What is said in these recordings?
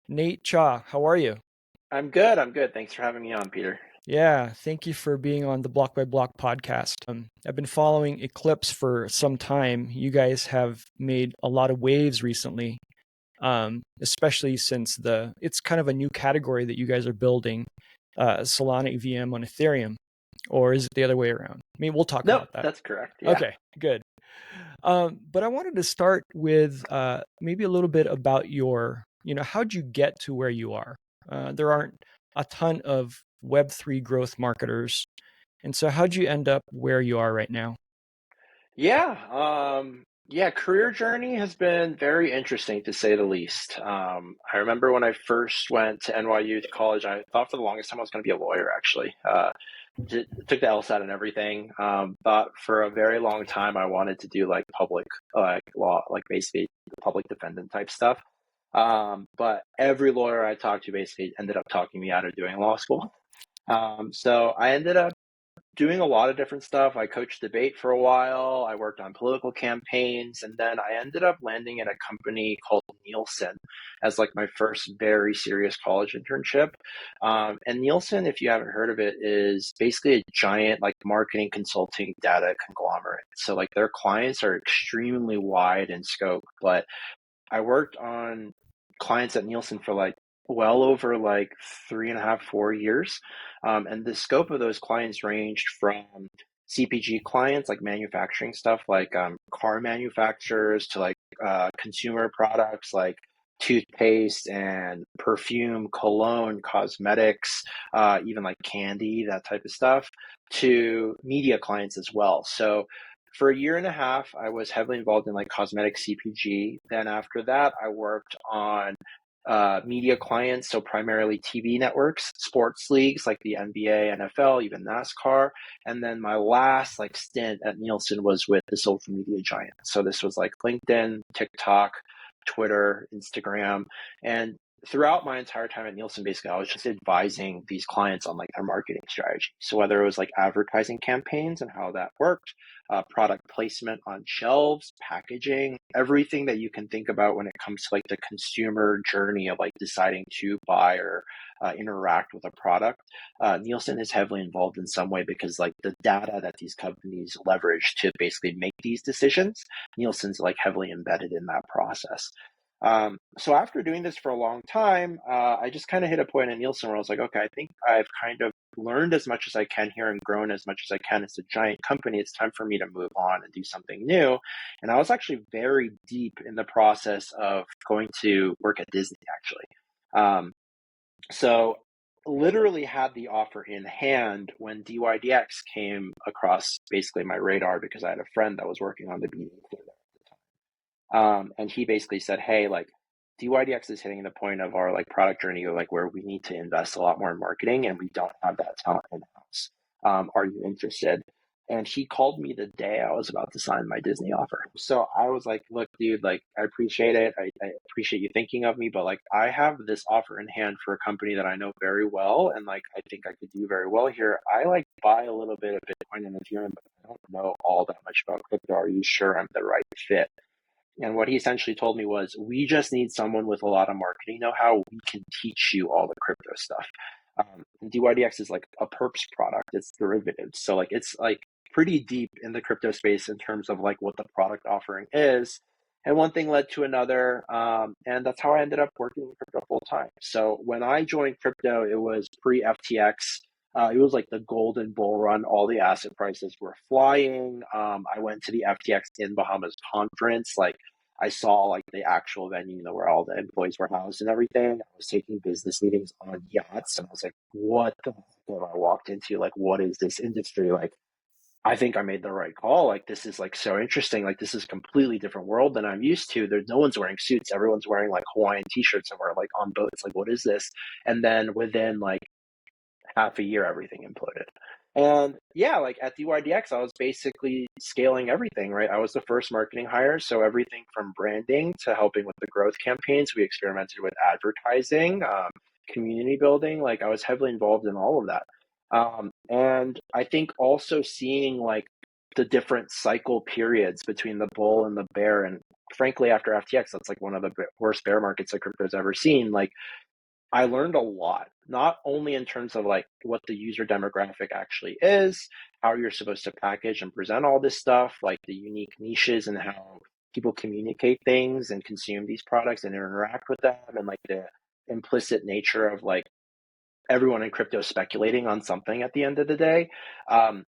Nate Cha, how are you? I'm good. I'm good. Thanks for having me on, Peter. Yeah, thank you for being on the Block by Block podcast. I've been following Eclipse for some time. You guys have made a lot of waves recently, especially since it's kind of a new category that you guys are building, Solana EVM on Ethereum, or is it the other way around? I mean, we'll talk Nope, about that. that's correct. Yeah. Okay, good. But I wanted to start with maybe a little bit about how'd you get to where you are? There aren't a ton of Web3 growth marketers. And so how'd you end up where you are right now? Yeah, career journey has been very interesting to say the least. I remember when I first went to NYU to college, I thought for the longest time I was going to be a lawyer, actually. Took the LSAT and everything. Thought for a very long time I wanted to do like public, like law, like basically public defendant type stuff. But every lawyer I talked to basically ended up talking me out of doing law school. So I ended up doing a lot of different stuff. I coached debate for a while. I worked on political campaigns, and then I ended up landing at a company called Nielsen as like my first very serious college internship. And Nielsen, if you haven't heard of it, is basically a giant like marketing consulting data conglomerate. So like their clients are extremely wide in scope, but I worked on clients at Nielsen for like well over like 3.5, 4 years. And the scope of those clients ranged from CPG clients, like manufacturing stuff, like car manufacturers, to like consumer products like toothpaste and perfume, cologne, cosmetics, even like candy, that type of stuff, to media clients as well. So for a year and a half, I was heavily involved in like cosmetic CPG. Then after that, I worked on media clients, so primarily TV networks, sports leagues like the NBA, NFL, even NASCAR. And then my last like stint at Nielsen was with the social media giant. So this was like LinkedIn, TikTok, Twitter, Instagram, and throughout my entire time at Nielsen, basically, I was just advising these clients on like their marketing strategy. So whether it was like advertising campaigns and how that worked, product placement on shelves, packaging, everything that you can think about when it comes to like the consumer journey of like deciding to buy or interact with a product. Nielsen is heavily involved in some way because like the data that these companies leverage to basically make these decisions, Nielsen's like heavily embedded in that process. So after doing this for a long time, I just kind of hit a point in Nielsen where I was like, okay, I think I've kind of learned as much as I can here and grown as much as I can. It's a giant company. It's time for me to move on and do something new. And I was actually very deep in the process of going to work at Disney, actually. Um, so literally had the offer in hand when DYDX came across basically my radar because I had a friend that was working on the BD for that. And he basically said, hey, like DYDX is hitting the point of our like product journey, like where we need to invest a lot more in marketing and we don't have that talent in house. Are you interested? And he called me the day I was about to sign my Disney offer. So I was like, look, dude, like I appreciate it. I appreciate you thinking of me, but like I have this offer in hand for a company that I know very well. And like I think I could do very well here. I like buy a little bit of Bitcoin and Ethereum, but I don't know all that much about crypto. Are you sure I'm the right fit? And what he essentially told me was, we just need someone with a lot of marketing know-how. We can teach you all the crypto stuff. DYDX is like a perps product. It's derivatives. So like it's like pretty deep in the crypto space in terms of like what the product offering is. And one thing led to another. And that's how I ended up working in crypto full time. So when I joined crypto, it was pre-FTX. It was like the golden bull run. All the asset prices were flying. I went to the FTX in Bahamas conference. Like I saw like the actual venue, where all the employees were housed and everything. I was taking business meetings on yachts, and I was like, "What the heck have I walked into? Like, what is this industry? Like, I think I made the right call. Like, this is like so interesting. Like, this is a completely different world than I'm used to. There's no one's wearing suits. Everyone's wearing like Hawaiian t-shirts and we're like on boats. Like, what is this?" And then within like half a year, everything imploded. And yeah, like at DYDX, I was basically scaling everything, right? I was the first marketing hire. So everything from branding to helping with the growth campaigns, we experimented with advertising, community building. Like I was heavily involved in all of that. And I think also seeing like the different cycle periods between the bull and the bear and frankly, after FTX, that's like one of the worst bear markets that crypto's ever seen. Like, I learned a lot, not only in terms of like what the user demographic actually is, how you're supposed to package and present all this stuff, like the unique niches and how people communicate things and consume these products and interact with them, and like the implicit nature of like everyone in crypto speculating on something at the end of the day.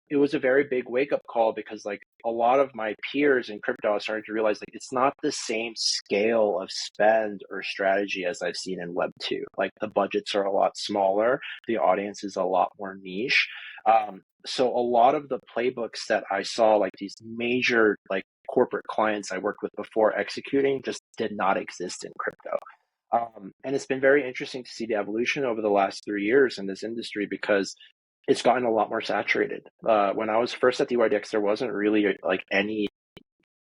It was a very big wake up call, because like a lot of my peers in crypto are starting to realize like it's not the same scale of spend or strategy as I've seen in Web2. Like the budgets are a lot smaller, the audience is a lot more niche. So a lot of the playbooks that I saw, like these major like corporate clients I worked with before executing, just did not exist in crypto. And it's been very interesting to see the evolution over the last 3 years in this industry, because it's gotten a lot more saturated. When I was first at the DYDX, there wasn't really like any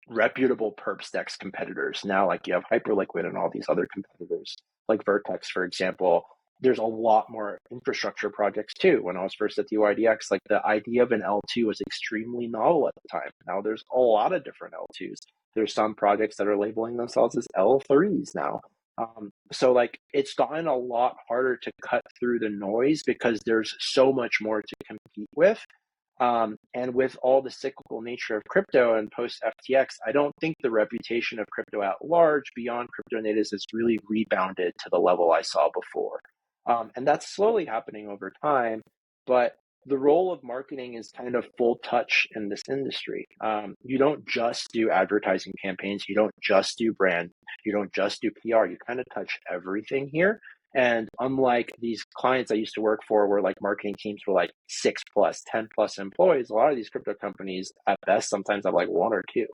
reputable perp competitors. Now, like you have Hyperliquid and all these other competitors, like Vertex, for example. There's a lot more infrastructure projects too. When I was first at the DYDX, like the idea of an L2 was extremely novel at the time. Now there's a lot of different L2s. There's some projects that are labeling themselves as L3s now. So like it's gotten a lot harder to cut through the noise, because there's so much more to compete with. And with all the cyclical nature of crypto and post FTX, I don't think the reputation of crypto at large beyond crypto natives has really rebounded to the level I saw before. And that's slowly happening over time. But the role of marketing is kind of full touch in this industry. You don't just do advertising campaigns. You don't just do brand. You don't just do PR. You kind of touch everything here. And unlike these clients I used to work for, where like marketing teams were like 6 plus, 10 plus employees, a lot of these crypto companies at best sometimes have like one or two.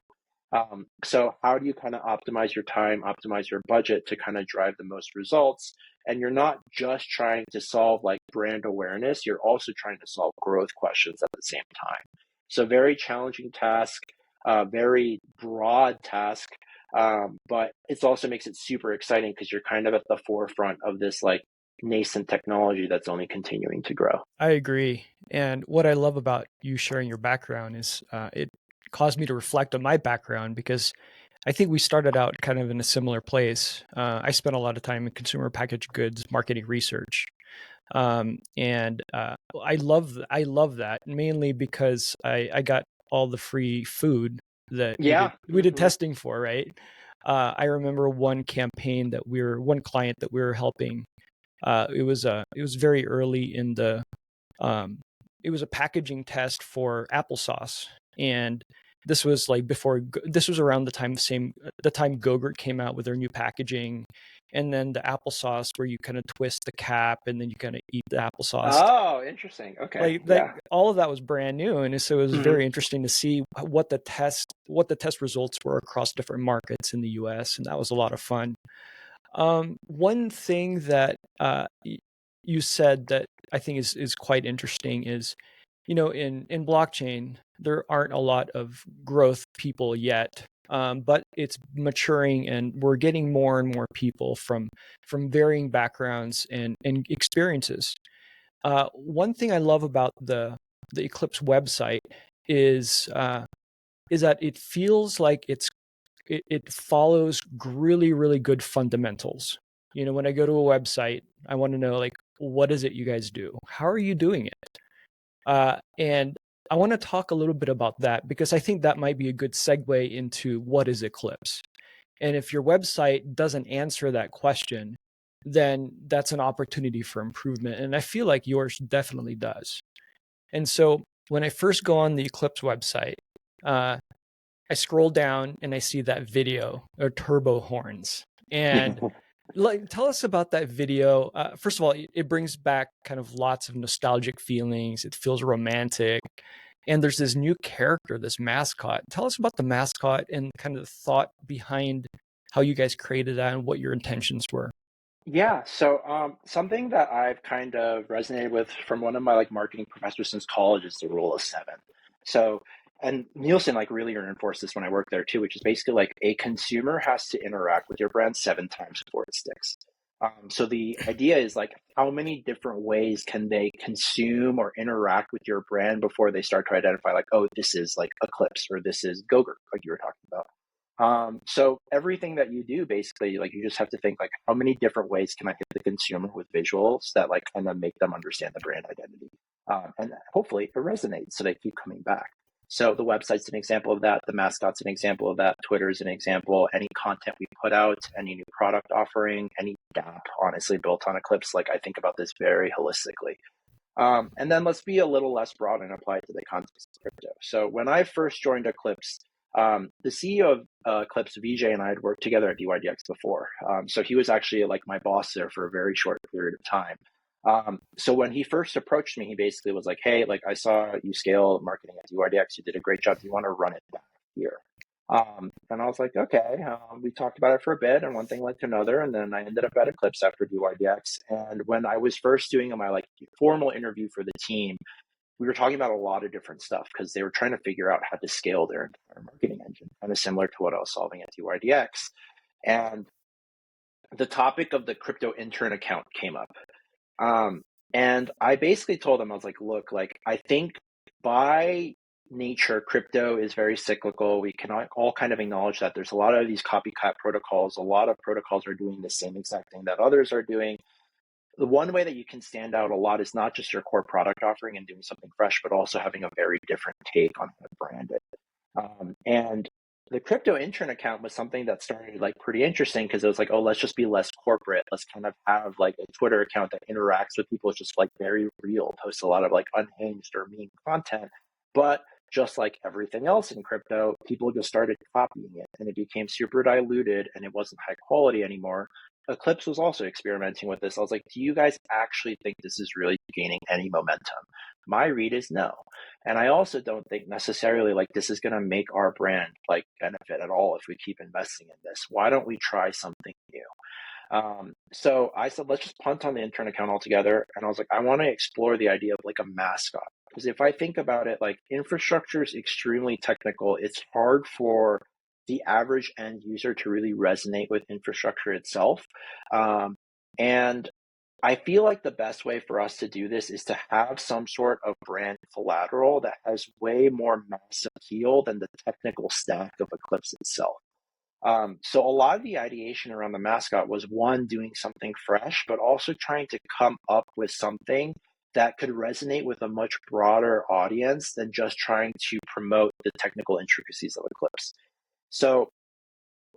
So how do you kind of optimize your time, optimize your budget to kind of drive the most results? And you're not just trying to solve like brand awareness, you're also trying to solve growth questions at the same time. So very challenging task, very broad task, but it also makes it super exciting because you're kind of at the forefront of this like nascent technology that's only continuing to grow. I agree. And what I love about you sharing your background is it caused me to reflect on my background, because I think we started out kind of in a similar place. I spent a lot of time in consumer packaged goods marketing research. And I love that mainly because I got all the free food that Yeah. we did testing for, right? I remember one one client that we were helping. It was very early in um, it was a packaging test for applesauce, and this was like this was around the time Go-Gurt came out with their new packaging, and then the applesauce where you kind of twist the cap and then you kind of eat the applesauce. Oh, interesting. Okay. Like Yeah. all of that was brand new, and so it was Mhm. very interesting to see what the test results were across different markets in the U.S., and that was a lot of fun. One thing that you said that I think is quite interesting is, in blockchain, there aren't a lot of growth people yet, but it's maturing, and we're getting more and more people from varying backgrounds and experiences. One thing I love about the Eclipse website is that it feels like it follows really, really good fundamentals. When I go to a website, I want to know, like, what is it you guys do? How are you doing it? And I want to talk a little bit about that, because I think that might be a good segue into what is Eclipse. And if your website doesn't answer that question, then that's an opportunity for improvement. And I feel like yours definitely does. And so when I first go on the Eclipse website, uh, I scroll down and I see that video or turbo horns. And like, tell us about that video. First of all, it brings back kind of lots of nostalgic feelings. It feels romantic. And there's this new character, this mascot. Tell us about the mascot and kind of the thought behind how you guys created that and what your intentions were. Yeah, so something that I've kind of resonated with from one of my like marketing professors since college is the rule of seven. So, and Nielsen like really reinforced this when I worked there too, which is basically like a consumer has to interact with your brand 7 times before it sticks. So the idea is like how many different ways can they consume or interact with your brand before they start to identify like, oh, this is like Eclipse or this is Gogurt, like you were talking about. So everything that you do, basically, like you just have to think like, how many different ways can I hit the consumer with visuals that like kind of make them understand the brand identity, and hopefully it resonates so they keep coming back. So the website's an example of that. The mascot's an example of that. Twitter's an example. Any content we put out, any new product offering, any app, honestly, built on Eclipse, like I think about this very holistically. And then let's be a little less broad and apply it to the context of crypto. So when I first joined Eclipse, the CEO of Eclipse, Vijay, and I had worked together at DYDX before. So he was actually like my boss there for a very short period of time. So when he first approached me, he basically was like, hey, like I saw you scale marketing at DYDX. You did a great job. Do you want to run it back here? And I was like, okay. We talked about it for a bit, and one thing led to another, and then I ended up at Eclipse after DYDX. And when I was first doing my like formal interview for the team, we were talking about a lot of different stuff because they were trying to figure out how to scale their entire marketing engine, kind of similar to what I was solving at DYDX. And the topic of the crypto intern account came up. And I basically told them, I was like, look, like I think by nature, crypto is very cyclical. We can all kind of acknowledge that there's a lot of these copycat protocols. A lot of protocols are doing the same exact thing that others are doing. The one way that you can stand out a lot is not just your core product offering and doing something fresh, but also having a very different take on how to brand it. And the crypto intern account was something that started like pretty interesting because it was like, oh, let's just be less corporate. Let's kind of have like a Twitter account that interacts with people, just like very real, posts a lot of like unhinged or meme content. But just like everything else in crypto, people just started copying it and it became super diluted and it wasn't high quality anymore. Eclipse was also experimenting with this. I was like, do you guys actually think this is really gaining any momentum? My read is no. And I also don't think necessarily like this is going to make our brand like benefit at all if we keep investing in this. Why don't we try something new? So I said, let's just punt on the intern account altogether. And I was like, I want to explore the idea of like a mascot. Because if I think about it, like infrastructure is extremely technical. It's hard for the average end user to really resonate with infrastructure itself. And I feel like the best way for us to do this is to have some sort of brand collateral that has way more mass appeal than the technical stack of Eclipse itself. So a lot of the ideation around the mascot was one, doing something fresh, but also trying to come up with something that could resonate with a much broader audience than just trying to promote the technical intricacies of Eclipse. So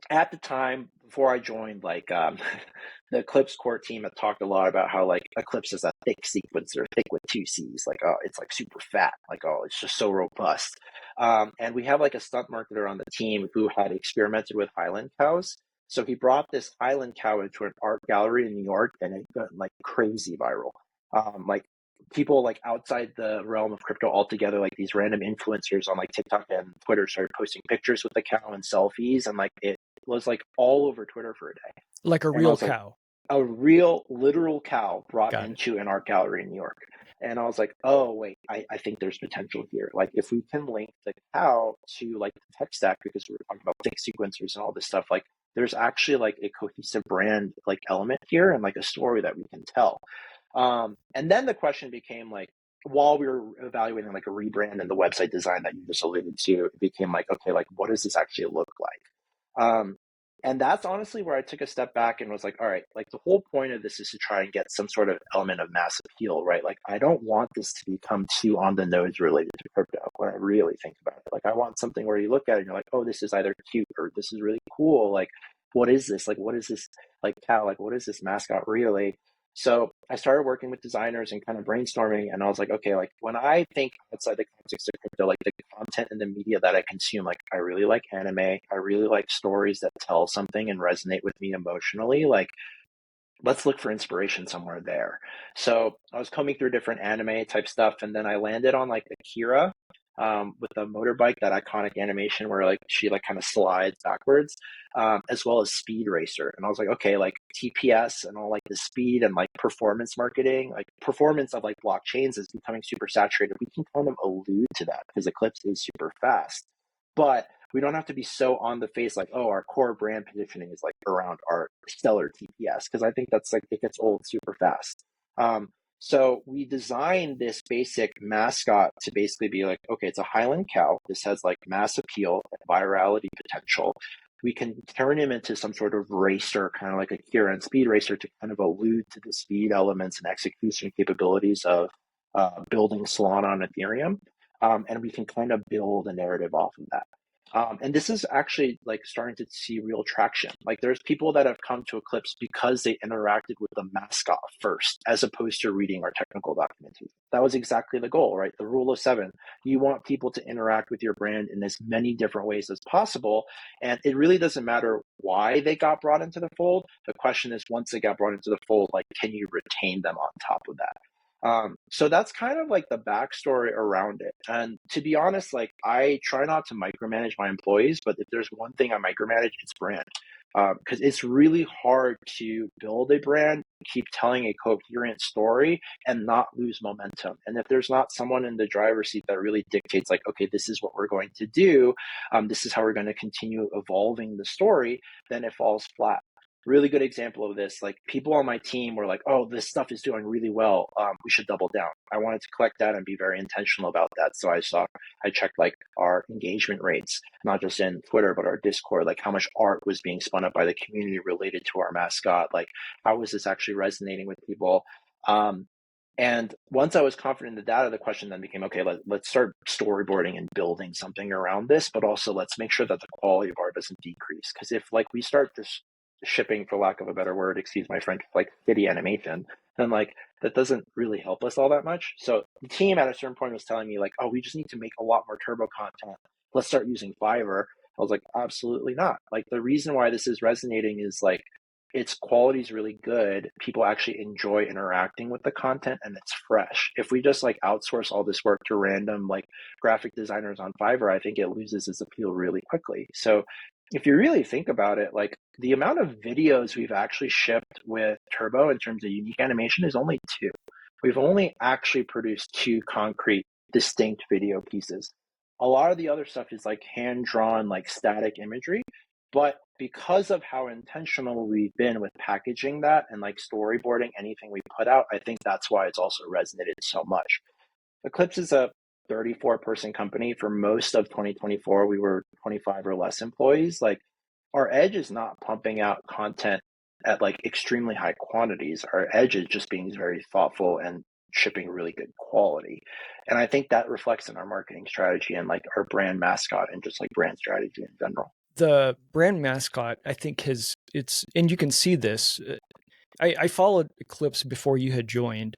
at the time before I joined, like the Eclipse core team had talked a lot about how like Eclipse is a thick sequencer, thick with two C's, like oh, it's like super fat, like oh, it's just so robust. And we have like a stunt marketer on the team who had experimented with Highland cows. So he brought this Highland cow into an art gallery in New York, and it got like crazy viral. Like people like outside the realm of crypto altogether, like these random influencers on like TikTok and Twitter started posting pictures with the cow and selfies, and like it was like all over Twitter for a day. Like a And real cow. Like, a real literal cow brought Got into an art gallery in New York. And I was like, oh wait, I think there's potential here. Like if we can link the cow to like the tech stack, because we were talking about thick sequencers and all this stuff, like there's actually like a cohesive brand like element here and like a story that we can tell. And then the question became like, while we were evaluating like a rebrand and the website design that you just alluded to, it became like, okay, like what does this actually look like? And that's honestly where I took a step back and was like, all right, like the whole point of this is to try and get some sort of element of mass appeal, right? Like I don't want this to become too on the nose related to crypto when I really think about it. Like I want something where you look at it and you're like, oh, this is either cute or this is really cool. Like, what is this? Like, what is this like cow? Like, what is this mascot really? So I started working with designers and kind of brainstorming, and I was like, okay, like when I think outside the context of crypto, like the content and the media that I consume, like I really like anime, I really like stories that tell something and resonate with me emotionally. Like, let's look for inspiration somewhere there. So I was combing through different anime type stuff, and then I landed on like Akira, with the motorbike, that iconic animation where like she like kind of slides backwards, as well as Speed Racer. And I was like, okay, like TPS and all like the speed and like performance marketing, like performance of like blockchains is becoming super saturated. We can kind of allude to that because Eclipse is super fast, but we don't have to be so on the face like, oh, our core brand positioning is like around our stellar TPS, because I think that's like it gets old super fast. So we designed this basic mascot to basically be like, okay, it's a Highland cow. This has like mass appeal and virality potential, we can turn him into some sort of racer, kind of like a Kira and speed racer, to kind of allude to the speed elements and execution capabilities of building Solana on Ethereum. And we can kind of build a narrative off of that. And this is actually like starting to see real traction. Like there's people that have come to Eclipse because they interacted with the mascot first, as opposed to reading our technical documentation. That was exactly the goal, right? The rule of seven. You want people to interact with your brand in as many different ways as possible. And it really doesn't matter why they got brought into the fold. The question is, once they got brought into the fold, like, can you retain them on top of that? So that's kind of like the backstory around it. And to be honest, like I try not to micromanage my employees, but if there's one thing I micromanage, it's brand. Because it's really hard to build a brand, keep telling a coherent story and not lose momentum. And if there's not someone in the driver's seat that really dictates like, okay, this is what we're going to do, this is how we're going to continue evolving the story, then it falls flat. Really good example of this, like people on my team were like, oh, this stuff is doing really well, we should double down. I wanted to collect that and be very intentional about that. So I checked like our engagement rates, not just in Twitter but our Discord, like how much art was being spun up by the community related to our mascot, like how was this actually resonating with people. And once I was confident in the data, the question then became, okay, let's start storyboarding and building something around this, but also let's make sure that the quality of art doesn't decrease. Because if like we start this shipping, for lack of a better word, excuse my French, like shitty animation, then like that doesn't really help us all that much. So the team at a certain point was telling me like, oh, we just need to make a lot more turbo content. Let's start using Fiverr. I was like, absolutely not. Like the reason why this is resonating is like its quality is really good. People actually enjoy interacting with the content and it's fresh. If we just like outsource all this work to random like graphic designers on Fiverr, I think it loses its appeal really quickly. So if you really think about it, like the amount of videos we've actually shipped with Turbo in terms of unique animation is only 2. We've only actually produced 2 concrete, distinct video pieces. A lot of the other stuff is like hand-drawn, like static imagery. But because of how intentional we've been with packaging that and like storyboarding anything we put out, I think that's why it's also resonated so much. Eclipse is a 34-person company. For most of 2024, we were 25 or less employees. Like our edge is not pumping out content at like extremely high quantities. Our edge is just being very thoughtful and shipping really good quality. And I think that reflects in our marketing strategy and like our brand mascot and just like brand strategy in general. The brand mascot, I think, and you can see this. I followed Eclipse before you had joined,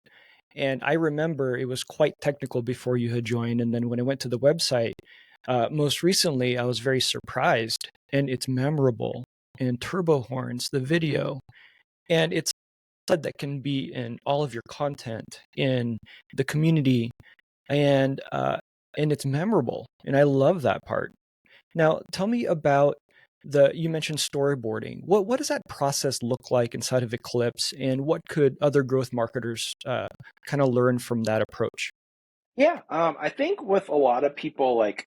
and I remember it was quite technical before you had joined. And then when I went to the website, most recently, I was very surprised, and it's memorable. And turbo horns, the video, and it's that can be in all of your content in the community, and it's memorable, and I love that part. Now, tell me about you mentioned storyboarding. What does that process look like inside of Eclipse, and what could other growth marketers kind of learn from that approach? Yeah, I think with a lot of people, like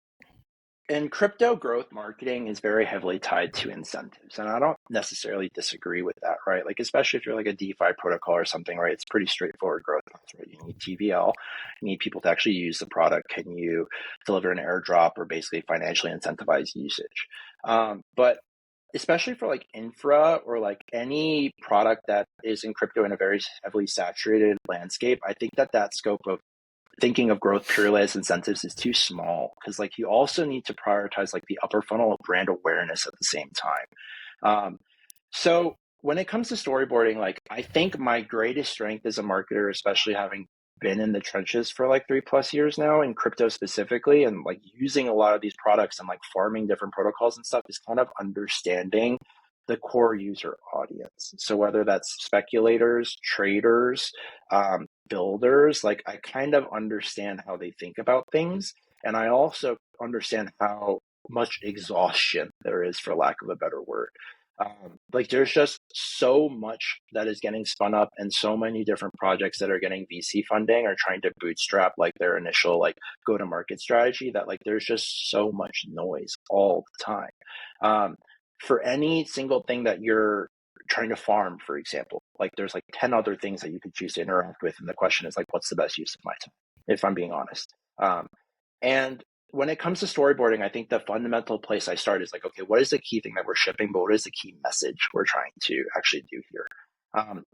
in crypto, growth marketing is very heavily tied to incentives. And I don't necessarily disagree with that, right? Like, especially if you're like a DeFi protocol or something, right? It's pretty straightforward growth paths, right? You need TVL, you need people to actually use the product. Can you deliver an airdrop or basically financially incentivize usage? But especially for like infra or like any product that is in crypto in a very heavily saturated landscape, I think that scope of thinking of growth purely as incentives is too small, because like you also need to prioritize like the upper funnel of brand awareness at the same time. So when it comes to storyboarding, like I think my greatest strength as a marketer, especially having been in the trenches for like 3+ years now in crypto specifically, and like using a lot of these products and like farming different protocols and stuff, is kind of understanding the core user audience. So whether that's speculators, traders, builders, like I kind of understand how they think about things. And I also understand how much exhaustion there is, for lack of a better word. Like there's just so much that is getting spun up and so many different projects that are getting VC funding or trying to bootstrap like their initial like go to market strategy, that like there's just so much noise all the time. For any single thing that you're trying to farm, for example, like there's like 10 other things that you could choose to interact with. And the question is like, what's the best use of my time, if I'm being honest? And when it comes to storyboarding, I think the fundamental place I start is like, okay, what is the key thing that we're shipping, but what is the key message we're trying to actually do here?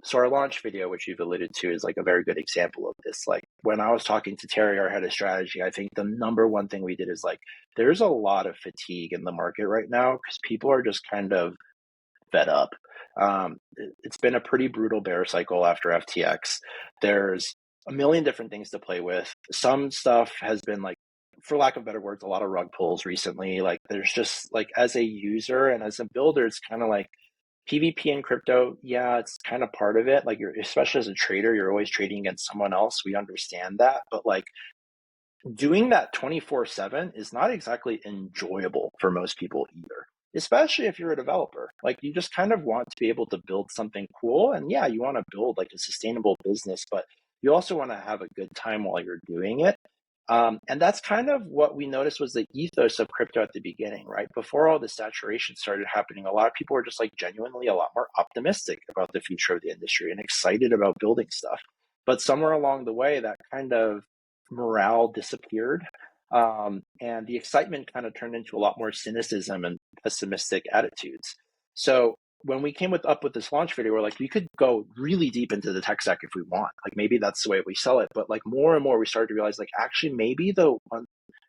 So our launch video, which you've alluded to, is like a very good example of this. Like when I was talking to Terry, our head of strategy, I think the number one thing we did is like, there's a lot of fatigue in the market right now because people are just kind of fed up. It's been a pretty brutal bear cycle after FTX. There's a million different things to play with. Some stuff has been like, for lack of better words, a lot of rug pulls recently. Like there's just like, as a user and as a builder, it's kind of like PvP in crypto. Yeah, it's kind of part of it. Like you're, especially as a trader, you're always trading against someone else. We understand that, but like doing that 24/7 is not exactly enjoyable for most people either, especially if you're a developer. Like you just kind of want to be able to build something cool. And yeah, you want to build like a sustainable business, but you also want to have a good time while you're doing it. And that's kind of what we noticed was the ethos of crypto at the beginning, right? Before all the saturation started happening, a lot of people were just like genuinely a lot more optimistic about the future of the industry and excited about building stuff. But somewhere along the way, that kind of morale disappeared. And the excitement kind of turned into a lot more cynicism and pessimistic attitudes. So when we came up with this launch video, we're like, we could go really deep into the tech stack if we want. Like maybe that's the way we sell it. But like more and more, we started to realize like actually maybe the one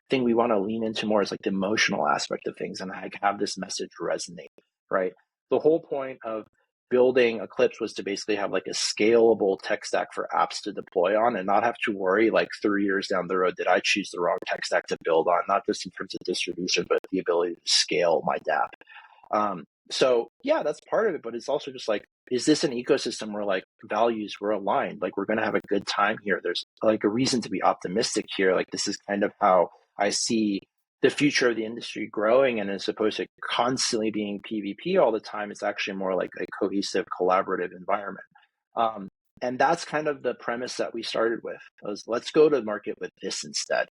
thing we want to lean into more is like the emotional aspect of things and like have this message resonate, right? The whole point of building Eclipse was to basically have like a scalable tech stack for apps to deploy on and not have to worry like 3 years down the road, did I choose the wrong tech stack to build on, not just in terms of distribution, but the ability to scale my DApp. So yeah, that's part of it, but it's also just like, is this an ecosystem where like values were aligned? Like we're going to have a good time here. There's like a reason to be optimistic here. Like this is kind of how I see the future of the industry growing, and as opposed to constantly being PvP all the time, it's actually more like a cohesive, collaborative environment. And that's kind of the premise that we started with, was let's go to market with this instead.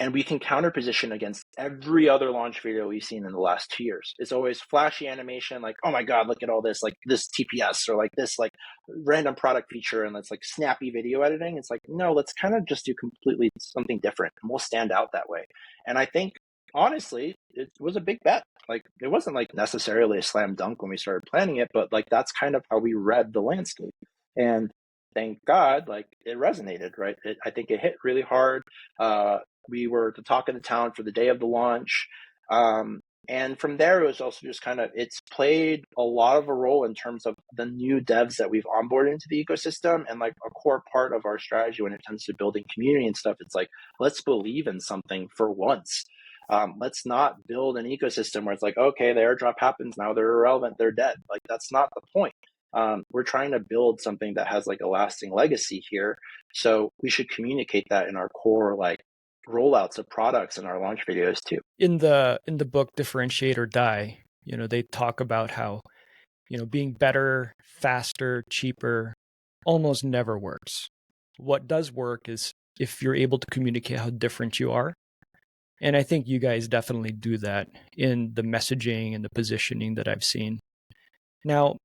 And we can counter position against every other launch video we've seen in the last 2 years. It's always flashy animation, like, oh my God, look at all this, like this TPS or like this like random product feature, and it's like snappy video editing. It's like, no, let's kind of just do completely something different and we'll stand out that way. And I think honestly, it was a big bet. Like it wasn't like necessarily a slam dunk when we started planning it, but like that's kind of how we read the landscape. And thank God, like it resonated, right? I think it hit really hard. We were the talk of the town for the day of the launch. And from there, it was also just kind of, it's played a lot of a role in terms of the new devs that we've onboarded into the ecosystem. And like a core part of our strategy when it comes to building community and stuff, it's like, let's believe in something for once. Let's not build an ecosystem where it's like, okay, the airdrop happens, now they're irrelevant, they're dead. Like that's not the point. We're trying to build something that has like a lasting legacy here. So we should communicate that in our core like rollouts of products and our launch videos too. In the book Differentiate or Die, they talk about how, being better, faster, cheaper almost never works. What does work is if you're able to communicate how different you are. And I think you guys definitely do that in the messaging and the positioning that I've seen. Now,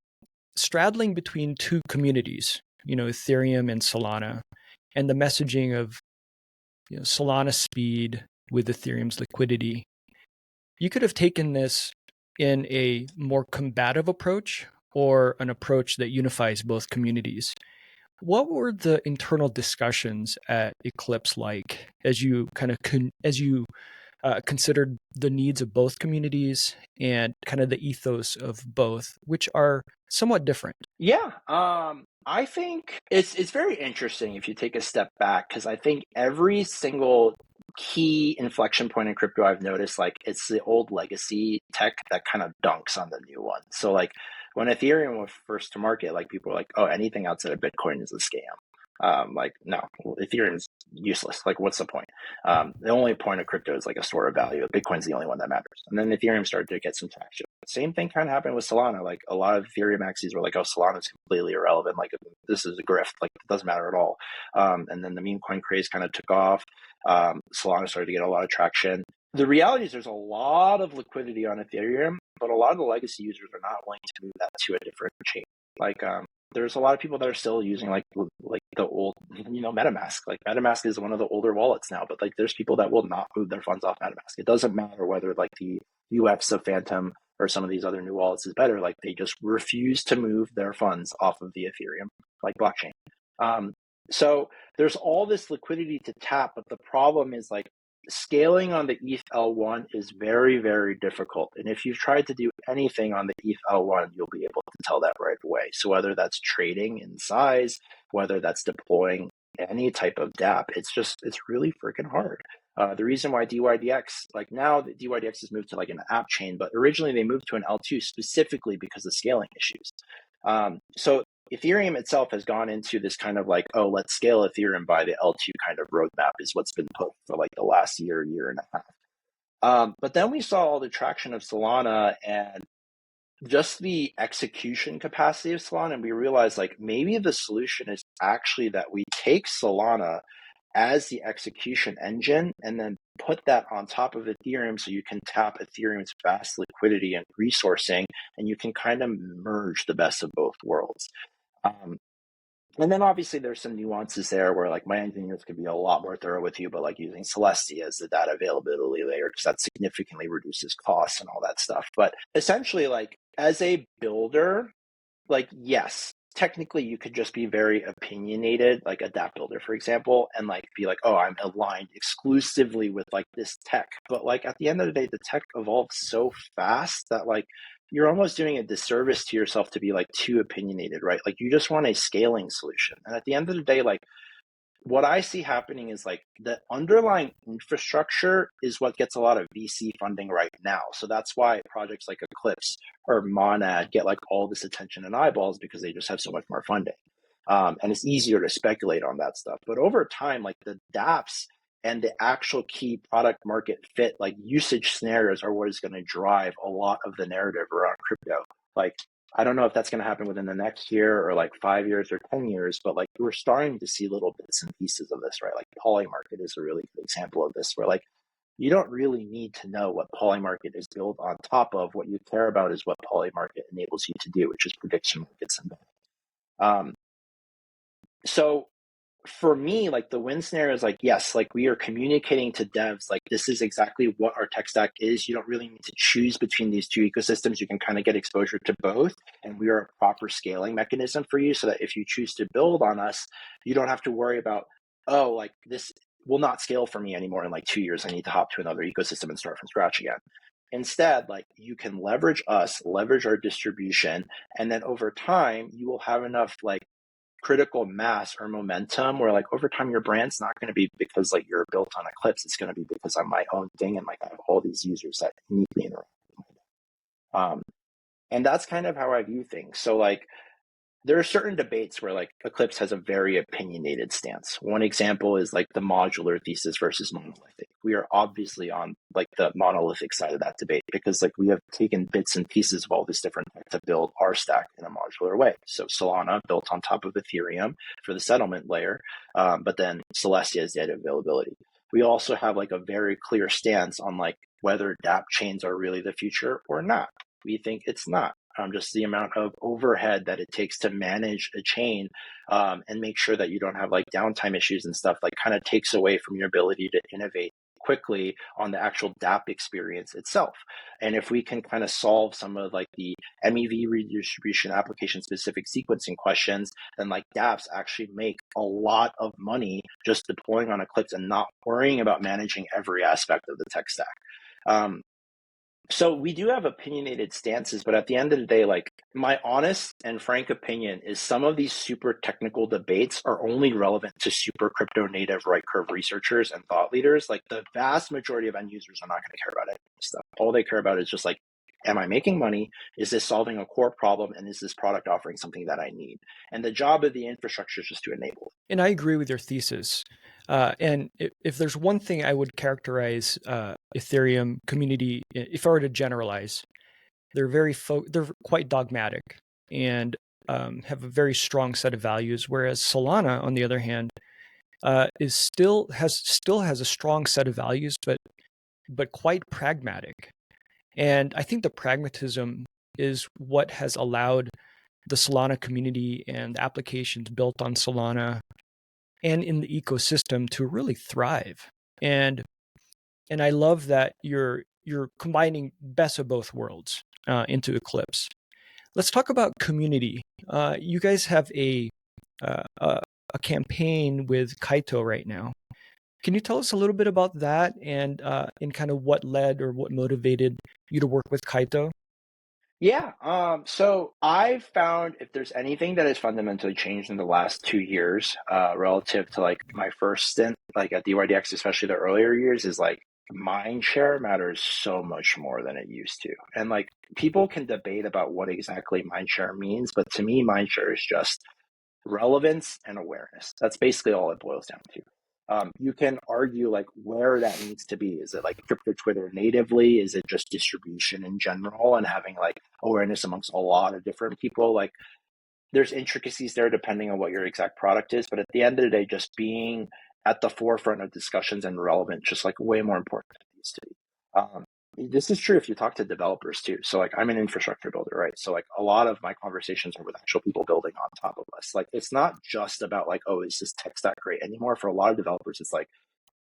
straddling between two communities, Ethereum and Solana, and the messaging of Solana speed with Ethereum's liquidity, you could have taken this in a more combative approach or an approach that unifies both communities. What were the internal discussions at Eclipse like as you kind of considered the needs of both communities and kind of the ethos of both, which are somewhat different? Yeah, I think it's very interesting if you take a step back, because I think every single key inflection point in crypto I've noticed, like it's the old legacy tech that kind of dunks on the new one. So like when Ethereum was first to market, like people were like, oh, anything outside of Bitcoin is a scam. Like, no, Ethereum's useless. Like, what's the point? The only point of crypto is like a store of value. Bitcoin's the only one that matters. And then Ethereum started to get some traction. Same thing kind of happened with Solana. Like a lot of Ethereum maxis were like, oh, Solana's completely irrelevant. Like this is a grift. Like it doesn't matter at all. And then the meme coin craze kind of took off. Solana started to get a lot of traction. The reality is there's a lot of liquidity on Ethereum, but a lot of the legacy users are not willing to move that to a different chain. Like there's a lot of people that are still using like the old, MetaMask. Like MetaMask is one of the older wallets now, but like there's people that will not move their funds off MetaMask. It doesn't matter whether like the UX of Phantom or some of these other new wallets is better. Like they just refuse to move their funds off of the Ethereum like blockchain. So there's all this liquidity to tap, but the problem is like scaling on the ETH L1 is very, very difficult. And if you've tried to do anything on the ETH L1, you'll be able to tell that right away. So whether that's trading in size, whether that's deploying any type of dApp, it's really freaking hard. The reason why DYDX, like now the DYDX has moved to like an app chain, but originally they moved to an L2 specifically because of scaling issues. So Ethereum itself has gone into this kind of like, oh, let's scale Ethereum by the L2 kind of roadmap is what's been put for like the last year and a half. But then we saw all the traction of Solana and just the execution capacity of Solana. And we realized like maybe the solution is actually that we take Solana as the execution engine and then put that on top of Ethereum so you can tap Ethereum's vast liquidity and resourcing, and you can kind of merge the best of both worlds. And then obviously there's some nuances there where like my engineers could be a lot more thorough with you, but like using Celestia as the data availability layer, because that significantly reduces costs and all that stuff. But essentially like as a builder, like, yes, technically you could just be very opinionated, like a dApp builder, for example, and like be like, oh, I'm aligned exclusively with like this tech. But like at the end of the day, the tech evolves so fast that like you're almost doing a disservice to yourself to be like too opinionated, right? Like you just want a scaling solution. And at the end of the day, like what I see happening is like the underlying infrastructure is what gets a lot of VC funding right now. So that's why projects like Eclipse or Monad get like all this attention and eyeballs, because they just have so much more funding. And it's easier to speculate on that stuff. But over time, like the dApps and the actual key product market fit, like usage scenarios are what is going to drive a lot of the narrative around crypto. Like, I don't know if that's going to happen within the next year or like 5 years or 10 years, but like we're starting to see little bits and pieces of this, right? Like Polymarket is a really good example of this, where like you don't really need to know what Polymarket is built on top of. What you care about is what Polymarket enables you to do, which is prediction markets and so for me, like the win scenario is like, yes, like we are communicating to devs, like this is exactly what our tech stack is. You don't really need to choose between these two ecosystems. You can kind of get exposure to both. And we are a proper scaling mechanism for you so that if you choose to build on us, you don't have to worry about, oh, like this will not scale for me anymore in like 2 years. I need to hop to another ecosystem and start from scratch again. Instead, like you can leverage us, leverage our distribution, and then over time, you will have enough like critical mass or momentum where like over time your brand's not going to be because like you're built on Eclipse. It's going to be because I'm my own thing and like I have all these users that need me interact. And that's kind of how I view things. So like there are certain debates where like Eclipse has a very opinionated stance. One example is like the modular thesis versus monolithic. We are obviously on like the monolithic side of that debate because like we have taken bits and pieces of all this different tech to build our stack in a modular way. So Solana built on top of Ethereum for the settlement layer, but then Celestia is data availability. We also have like a very clear stance on like whether dApp chains are really the future or not. We think it's not. Just the amount of overhead that it takes to manage a chain and make sure that you don't have like downtime issues and stuff like kind of takes away from your ability to innovate quickly on the actual dApp experience itself. And if we can kind of solve some of like the MEV redistribution application specific sequencing questions, then like dApps actually make a lot of money just deploying on Eclipse and not worrying about managing every aspect of the tech stack. So we do have opinionated stances, but at the end of the day, like my honest and frank opinion is some of these super technical debates are only relevant to super crypto native right curve researchers and thought leaders. Like the vast majority of end users are not going to care about any of this stuff. All they care about is just like, am I making money? Is this solving a core problem? And is this product offering something that I need? And the job of the infrastructure is just to enable it. And I agree with your thesis. And if there's one thing I would characterize Ethereum community, if I were to generalize, they're they're quite dogmatic and have a very strong set of values. Whereas Solana, on the other hand, is still has a strong set of values, but quite pragmatic. And I think the pragmatism is what has allowed the Solana community and the applications built on Solana and in the ecosystem to really thrive. And I love that you're combining best of both worlds into Eclipse. Let's talk about community. You guys have a campaign with Kaito right now. Can you tell us a little bit about that and kind of what led or what motivated you to work with Kaito? Yeah. So I've found if there's anything that has fundamentally changed in the last 2 years, relative to like my first stint, like at DYDX, especially the earlier years, is like mind share matters so much more than it used to. And like people can debate about what exactly mind share means, but to me, mind share is just relevance and awareness. That's basically all it boils down to. You can argue like where that needs to be. Is it like crypto Twitter natively? Is it just distribution in general and having like awareness amongst a lot of different people? Like there's intricacies there depending on what your exact product is. But at the end of the day, just being at the forefront of discussions and relevant, just like way more important than it used to be. This is true if you talk to developers too. So like I'm an infrastructure builder, right? So like a lot of my conversations are with actual people building on top of us. Like it's not just about like, oh, is this tech stack great anymore? For a lot of developers, it's like,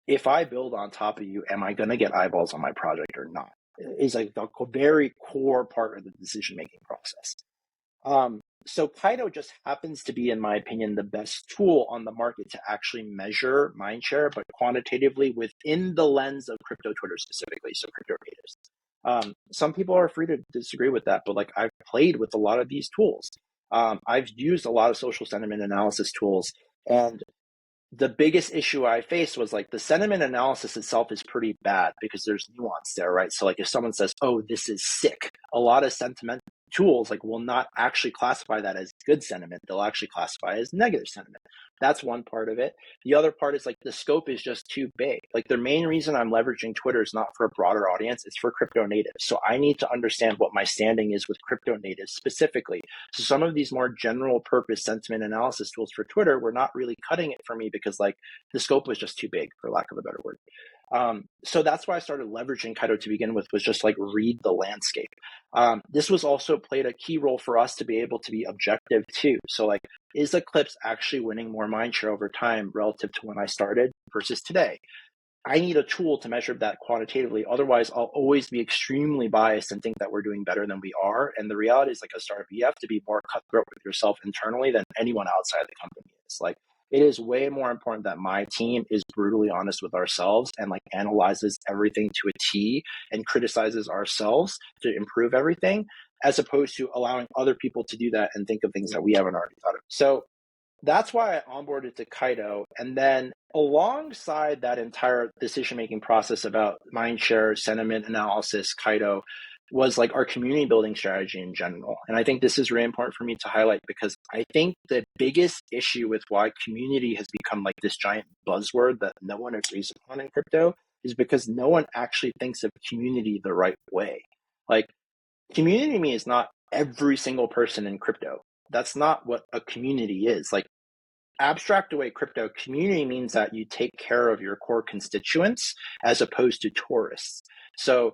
if I build on top of you, am I going to get eyeballs on my project or not? Is like the very core part of the decision-making process. So Kaito just happens to be, in my opinion, the best tool on the market to actually measure mindshare, but quantitatively within the lens of crypto Twitter specifically, so crypto natives. Some people are free to disagree with that, but like I've played with a lot of these tools. I've used a lot of social sentiment analysis tools, and the biggest issue I faced was like the sentiment analysis itself is pretty bad because there's nuance there, right? So like if someone says, oh, this is sick, a lot of sentiment tools like will not actually classify that as good sentiment. They'll actually classify it as negative sentiment. That's one part of it. The other part is like the scope is just too big. Like the main reason I'm leveraging Twitter is not for a broader audience, it's for crypto natives. So I need to understand what my standing is with crypto natives specifically. So some of these more general purpose sentiment analysis tools for Twitter were not really cutting it for me because like the scope was just too big, for lack of a better word. So that's why I started leveraging Kaito to begin with, was just like read the landscape. This was also played a key role for us to be able to be objective too. So like, is Eclipse actually winning more mindshare over time relative to when I started versus today? I need a tool to measure that quantitatively. Otherwise, I'll always be extremely biased and think that we're doing better than we are. And the reality is, like a startup, you have to be more cutthroat with yourself internally than anyone outside the company is. Like, it is way more important that my team is brutally honest with ourselves and like analyzes everything to a T and criticizes ourselves to improve everything, as opposed to allowing other people to do that and think of things that we haven't already thought of. So that's why I onboarded to Kaito. And then alongside that entire decision-making process about mindshare, sentiment analysis, Kaito was like our community building strategy in general. And I think this is really important for me to highlight because I think the biggest issue with why community has become like this giant buzzword that no one agrees upon in crypto is because no one actually thinks of community the right way. Like community to me is not every single person in crypto. That's not what a community is. Like abstract away crypto, community means that you take care of your core constituents as opposed to tourists. So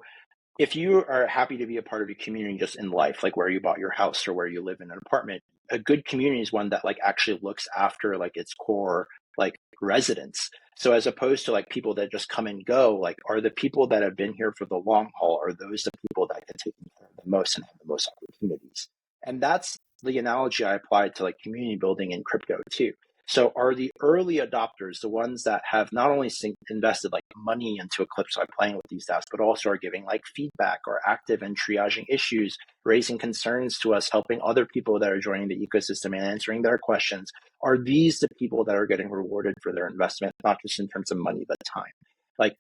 if you are happy to be a part of a community just in life, like where you bought your house or where you live in an apartment, a good community is one that like actually looks after like its core like residents. So as opposed to like people that just come and go, like are the people that have been here for the long haul, are those the people that get taken care of the most and have the most opportunities? And that's the analogy I applied to like community building in crypto too. So are the early adopters, the ones that have not only invested like money into Eclipse by playing with these apps, but also are giving like feedback or active and triaging issues, raising concerns to us, helping other people that are joining the ecosystem and answering their questions? Are these the people that are getting rewarded for their investment, not just in terms of money, but time? Like,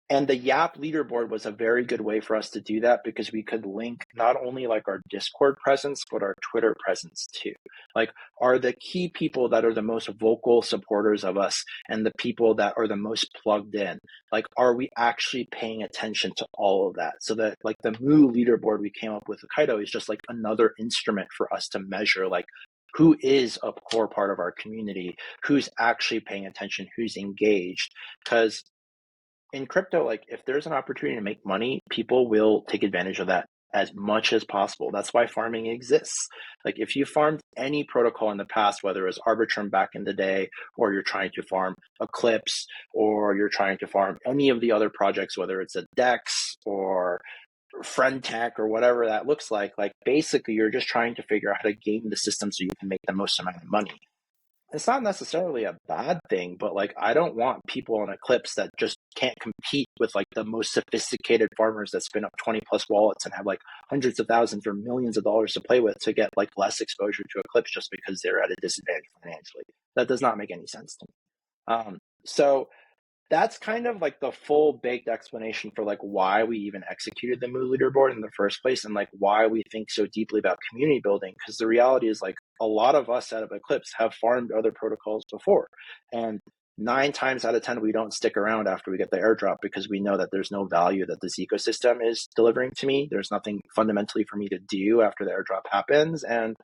and the Yap leaderboard was a very good way for us to do that because we could link not only like our Discord presence, but our Twitter presence too. Like, are the key people that are the most vocal supporters of us and the people that are the most plugged in, like, are we actually paying attention to all of that? So that like the Moo leaderboard we came up with with Kaito is just like another instrument for us to measure like who is a core part of our community, who's actually paying attention, who's engaged. Because in crypto, like if there's an opportunity to make money, people will take advantage of that as much as possible. That's why farming exists. Like if you farmed any protocol in the past, whether it was Arbitrum back in the day, or you're trying to farm Eclipse, or you're trying to farm any of the other projects, whether it's a DEX or friend tech or whatever that looks like basically you're just trying to figure out how to game the system so you can make the most amount of money. It's not necessarily a bad thing, but like I don't want people on Eclipse that just can't compete with like the most sophisticated farmers that spin up 20 plus wallets and have like hundreds of thousands or millions of dollars to play with to get like less exposure to Eclipse just because they're at a disadvantage financially. That does not make any sense to me. So that's kind of like the full baked explanation for like why we even executed the Moo leaderboard in the first place, and like why we think so deeply about community building. Because the reality is like a lot of us out of Eclipse have farmed other protocols before, and 9 times out of 10 we don't stick around after we get the airdrop because we know that there's no value that this ecosystem is delivering to me. There's nothing fundamentally for me to do after the airdrop happens, and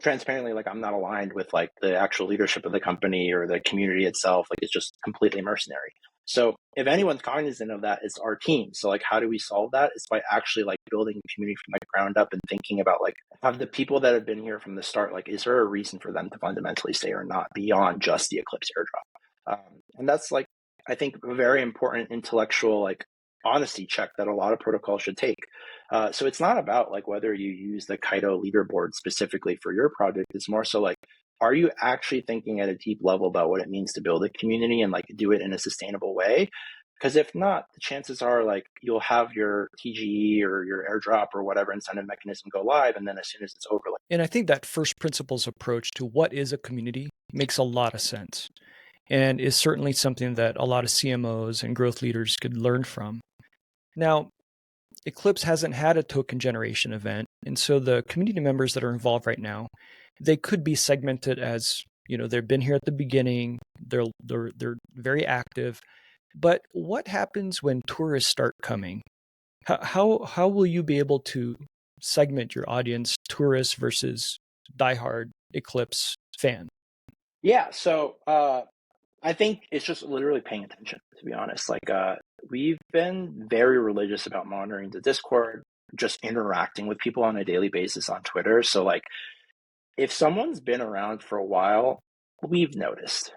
transparently, like I'm not aligned with like the actual leadership of the company or the community itself. Like it's just completely mercenary. So if anyone's cognizant of that, it's our team. So like how do we solve that? It's by actually like building a community from the ground up and thinking about like have the people that have been here from the start, like is there a reason for them to fundamentally stay or not beyond just the Eclipse airdrop? And that's like I think a very important intellectual like honesty check that a lot of protocols should take. So it's not about like whether you use the Kaido leaderboard specifically for your project. It's more so like, are you actually thinking at a deep level about what it means to build a community and like do it in a sustainable way? Because if not, the chances are like you'll have your TGE or your airdrop or whatever incentive mechanism go live, and then as soon as it's over, like. And I think that first principles approach to what is a community makes a lot of sense, and is certainly something that a lot of CMOs and growth leaders could learn from. Now, Eclipse hasn't had a token generation event, and so the community members that are involved right now, they could be segmented as, you know, they've been here at the beginning, they're very active. But what happens when tourists start coming? How will you be able to segment your audience, tourists versus diehard Eclipse fan? Yeah, so I think it's just literally paying attention, to be honest. Like, we've been very religious about monitoring the Discord, just interacting with people on a daily basis on Twitter. So, like, if someone's been around for a while, we've noticed.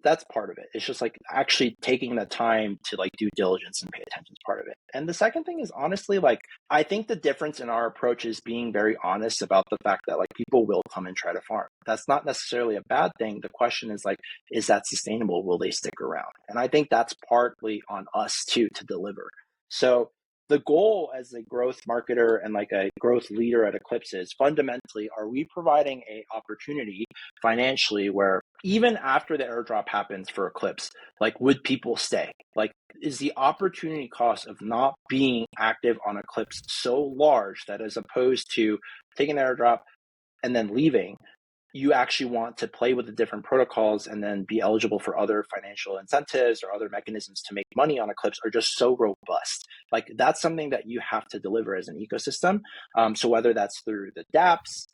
That's part of it. It's just like actually taking the time to like due diligence and pay attention is part of it. And the second thing is honestly, like, I think the difference in our approach is being very honest about the fact that like people will come and try to farm. That's not necessarily a bad thing. The question is like, is that sustainable? Will they stick around? And I think that's partly on us too to deliver. So the goal as a growth marketer and like a growth leader at Eclipse is fundamentally, are we providing a opportunity financially where even after the airdrop happens for Eclipse, like would people stay? Like is the opportunity cost of not being active on Eclipse so large that as opposed to taking the airdrop and then leaving, you actually want to play with the different protocols and then be eligible for other financial incentives or other mechanisms to make money on Eclipse are just so robust. Like that's something that you have to deliver as an ecosystem. So whether that's through the dApps,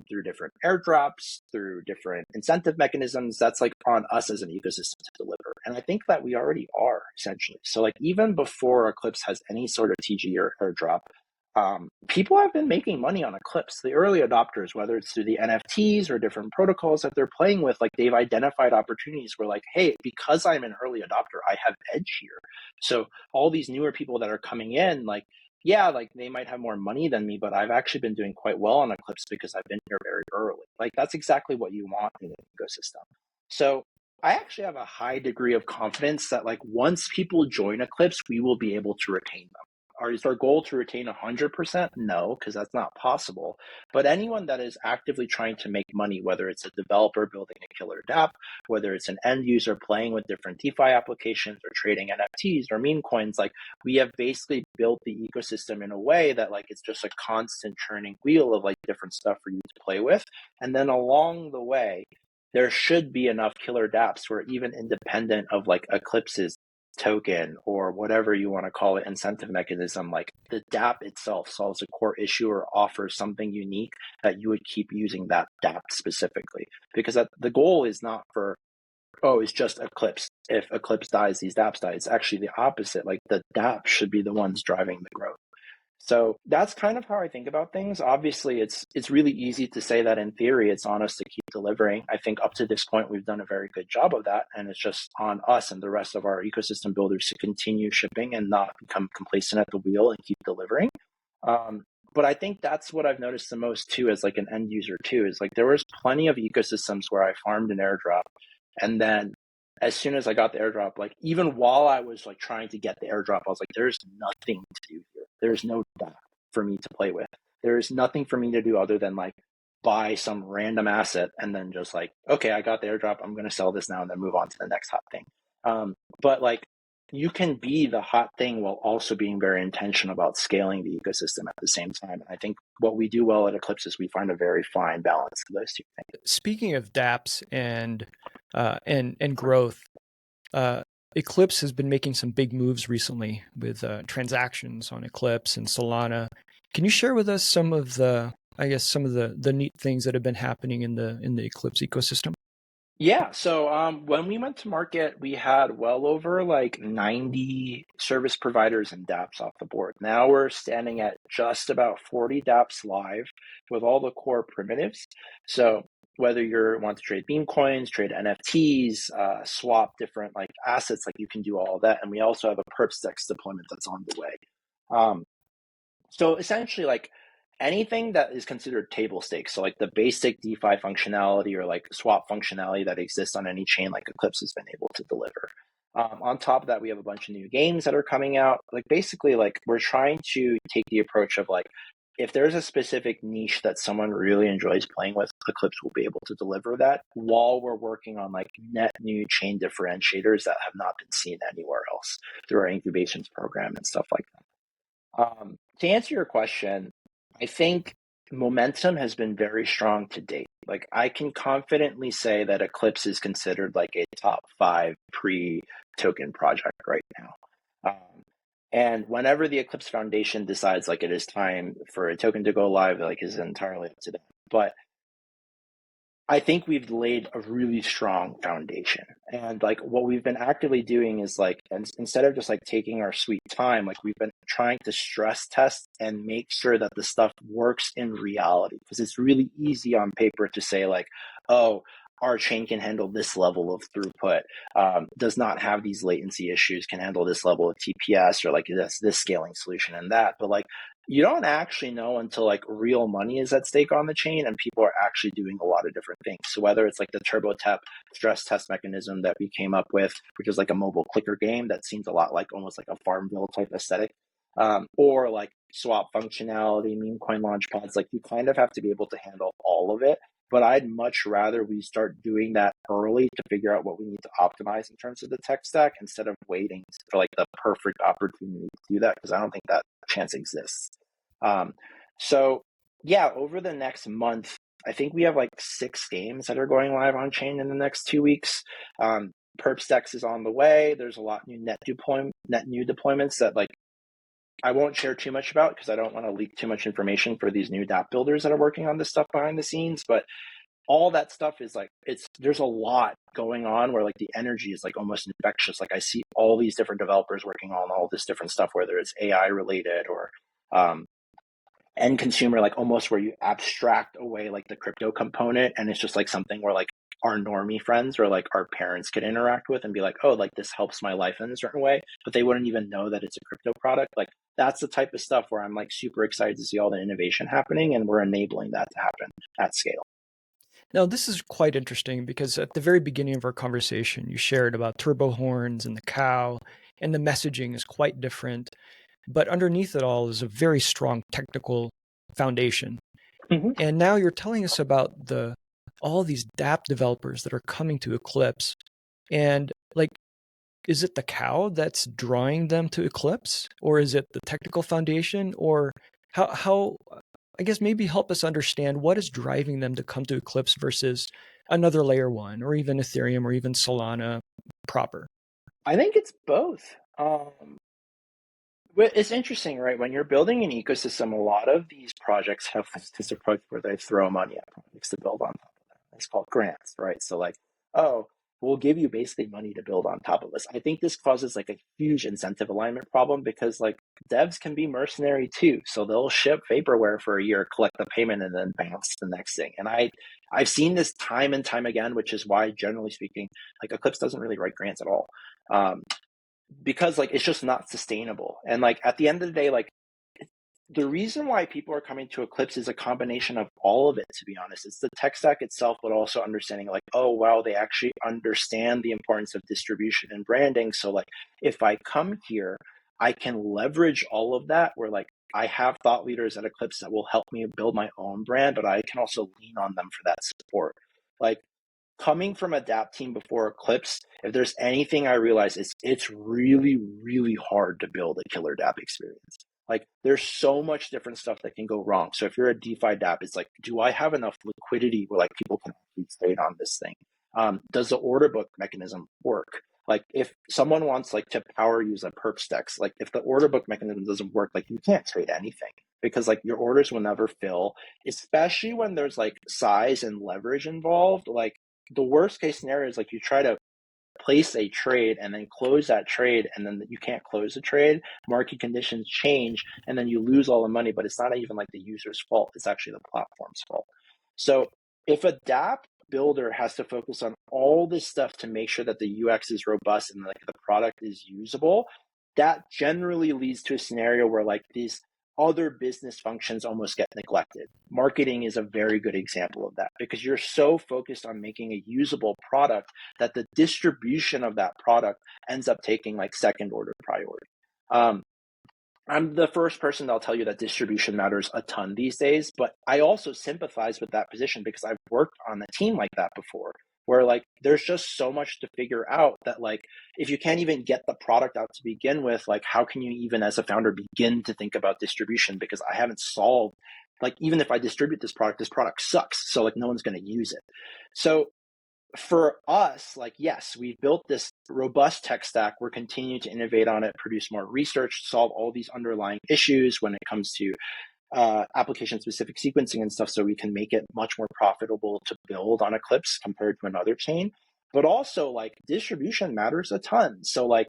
through different airdrops, through different incentive mechanisms, that's like on us as an ecosystem to deliver. And I think that we already are essentially. So like even before Eclipse has any sort of TG or airdrop, people have been making money on Eclipse. The early adopters, whether it's through the NFTs or different protocols that they're playing with, like they've identified opportunities where like, hey, because I'm an early adopter, I have edge here. So all these newer people that are coming in, like, yeah, like they might have more money than me, but I've actually been doing quite well on Eclipse because I've been here very early. Like that's exactly what you want in an ecosystem. So I actually have a high degree of confidence that like once people join Eclipse, we will be able to retain them. Is our goal to retain 100%? No, because that's not possible. But anyone that is actively trying to make money, whether it's a developer building a killer dApp, whether it's an end user playing with different DeFi applications or trading NFTs or meme coins, like we have basically built the ecosystem in a way that like it's just a constant churning wheel of like different stuff for you to play with. And then along the way, there should be enough killer dApps where even independent of like Eclipse's token or whatever you want to call it, incentive mechanism, like the dApp itself solves a core issue or offers something unique that you would keep using that dApp specifically. Because the goal is not for, oh, it's just Eclipse. If Eclipse dies, these dApps die. It's actually the opposite. Like the dApp should be the ones driving the growth. So that's kind of how I think about things. Obviously, it's really easy to say that in theory, it's on us to keep delivering. I think up to this point, we've done a very good job of that. And it's just on us and the rest of our ecosystem builders to continue shipping and not become complacent at the wheel and keep delivering. But I think that's what I've noticed the most too, as like an end user too, is like there was plenty of ecosystems where I farmed an airdrop. And then as soon as I got the airdrop, like even while I was like trying to get the airdrop, I was like, there's nothing to do here. There's no data for me to play with. There is nothing for me to do other than like buy some random asset and then just like, okay, I got the airdrop. I'm going to sell this now and then move on to the next hot thing. But like you can be the hot thing while also being very intentional about scaling the ecosystem at the same time. And I think what we do well at Eclipse is we find a very fine balance of those two things. Speaking of dApps and growth, Eclipse has been making some big moves recently with transactions on Eclipse and Solana. Can you share with us some of the neat things that have been happening in the Eclipse ecosystem? Yeah, so when we went to market, we had well over like 90 service providers and dApps off the board. Now we're standing at just about 40 dApps live with all the core primitives. So whether you want to trade meme coins, trade NFTs, swap different like assets, like you can do all of that. And we also have a perps.xyz deployment that's on the way. So essentially, like anything that is considered table stakes, so like the basic DeFi functionality or like swap functionality that exists on any chain, like Eclipse has been able to deliver. On top of that, we have a bunch of new games that are coming out. Like basically, like we're trying to take the approach of like, if there's a specific niche that someone really enjoys playing with, Eclipse will be able to deliver that while we're working on like net new chain differentiators that have not been seen anywhere else through our incubations program and stuff like that. To answer your question, I think momentum has been very strong to date. Like I can confidently say that Eclipse is considered like a top 5 pre-token project right now. And whenever the Eclipse Foundation decides like it is time for a token to go live, like is entirely up to them. But I think we've laid a really strong foundation. And like what we've been actively doing is like, instead of just like taking our sweet time, like we've been trying to stress test and make sure that the stuff works in reality. Because it's really easy on paper to say like, oh, our chain can handle this level of throughput, does not have these latency issues, can handle this level of TPS, or like this scaling solution and that. But like, you don't actually know until like real money is at stake on the chain and people are actually doing a lot of different things. So whether it's like the TurboTap stress test mechanism that we came up with, which is like a mobile clicker game that seems a lot like almost like a Farmville type aesthetic, or like swap functionality, meme coin launch pads, like you kind of have to be able to handle all of it. But I'd much rather we start doing that early to figure out what we need to optimize in terms of the tech stack instead of waiting for like the perfect opportunity to do that, because I don't think that chance exists. So yeah, over the next month, I think we have like 6 games that are going live on chain in the next 2 weeks. Perps.xyz is on the way. There's a lot new net new deployments that like I won't share too much about because I don't want to leak too much information for these new dApp builders that are working on this stuff behind the scenes. But all that stuff is like, there's a lot going on where like the energy is like almost infectious. Like I see all these different developers working on all this different stuff, whether it's AI related or end consumer, like almost where you abstract away like the crypto component and it's just like something where like our normie friends or like our parents could interact with and be like, oh, like this helps my life in a certain way, but they wouldn't even know that it's a crypto product. Like that's the type of stuff where I'm like super excited to see all the innovation happening, and we're enabling that to happen at scale. Now, this is quite interesting because at the very beginning of our conversation, you shared about turbo horns and the cow, and the messaging is quite different. But underneath it all is a very strong technical foundation. Mm-hmm. And now you're telling us about all these dApp developers that are coming to Eclipse. And like, is it the cow that's drawing them to Eclipse? Or is it the technical foundation? Or how I guess maybe help us understand what is driving them to come to Eclipse versus another layer 1 or even Ethereum or even Solana proper? I think it's both. It's interesting, right? When you're building an ecosystem, a lot of these projects have this approach where they throw money at projects to build on top of that. It's called grants, right? So like, oh, we'll give you basically money to build on top of us. I think this causes like a huge incentive alignment problem because like devs can be mercenary too. So they'll ship vaporware for a year, collect the payment, and then bounce to the next thing. And I've seen this time and time again, which is why generally speaking, like Eclipse doesn't really write grants at all. Because like it's just not sustainable. And like at the end of the day, like the reason why people are coming to Eclipse is a combination of all of it, to be honest. It's the tech stack itself, but also understanding like, oh, wow, they actually understand the importance of distribution and branding. So like, if I come here, I can leverage all of that where like, I have thought leaders at Eclipse that will help me build my own brand, but I can also lean on them for that support. Like coming from a DApp team before Eclipse, if there's anything I realize is it's really, really hard to build a killer DApp experience. Like there's so much different stuff that can go wrong. So if you're a DeFi DApp, it's like, do I have enough liquidity where like people can actually trade on this thing? Does the order book mechanism work? Like if someone wants like to power use a perp stacks, like if the order book mechanism doesn't work, like you can't trade anything because like your orders will never fill, especially when there's like size and leverage involved. Like the worst case scenario is like you try to place a trade and then close that trade and then you can't close the trade, market conditions change, and then you lose all the money, but it's not even like the user's fault, it's actually the platform's fault. So if a DApp builder has to focus on all this stuff to make sure that the UX is robust and like the product is usable, that generally leads to a scenario where like these other business functions almost get neglected. Marketing is a very good example of that because you're so focused on making a usable product that the distribution of that product ends up taking like second order priority. I'm the first person that'll tell you that distribution matters a ton these days, but I also sympathize with that position because I've worked on a team like that before where like there's just so much to figure out that like if you can't even get the product out to begin with, like how can you even as a founder begin to think about distribution? Because I haven't solved, like even if I distribute this product sucks. So like no one's going to use it. So for us, like, yes, we've built this robust tech stack. We're continuing to innovate on it, produce more research, solve all these underlying issues when it comes to application-specific sequencing and stuff so we can make it much more profitable to build on Eclipse compared to another chain. But also, like, distribution matters a ton. So, like,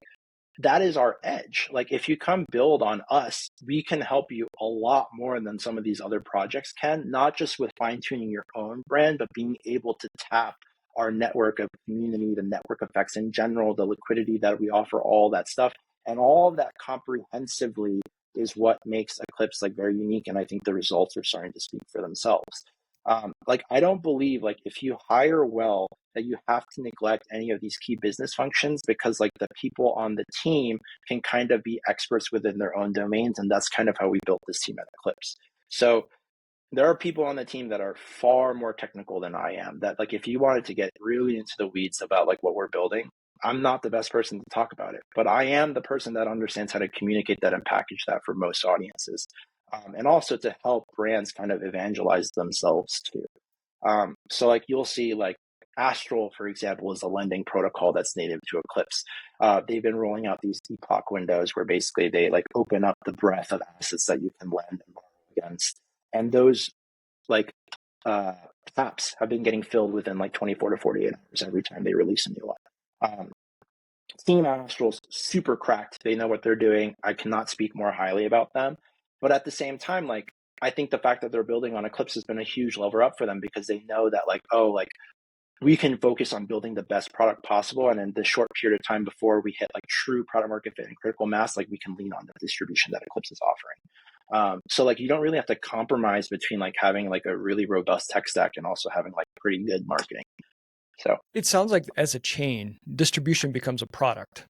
that is our edge. Like, if you come build on us, we can help you a lot more than some of these other projects can, not just with fine-tuning your own brand, but being able to tap our network of community, the network effects in general, the liquidity that we offer, all that stuff. And all of that comprehensively is what makes Eclipse like very unique. And I think the results are starting to speak for themselves. Like, I don't believe like if you hire well that you have to neglect any of these key business functions because like the people on the team can kind of be experts within their own domains. And that's kind of how we built this team at Eclipse. So there are people on the team that are far more technical than I am, that like if you wanted to get really into the weeds about like what we're building, I'm not the best person to talk about it, but I am the person that understands how to communicate that and package that for most audiences, and also to help brands kind of evangelize themselves too. So like you'll see like Astral, for example, is a lending protocol that's native to Eclipse. They've been rolling out these epoch windows where basically they like open up the breadth of assets that you can lend and borrow against. And those like taps have been getting filled within like 24 to 48 hours every time they release a new one. Team Astral's super cracked. They know what they're doing. I cannot speak more highly about them. But at the same time, like I think the fact that they're building on Eclipse has been a huge lever up for them because they know that like, oh, like we can focus on building the best product possible. And in the short period of time before we hit like true product market fit and critical mass, like we can lean on the distribution that Eclipse is offering. So like you don't really have to compromise between like having like a really robust tech stack and also having like pretty good marketing. So it sounds like as a chain, distribution becomes a product.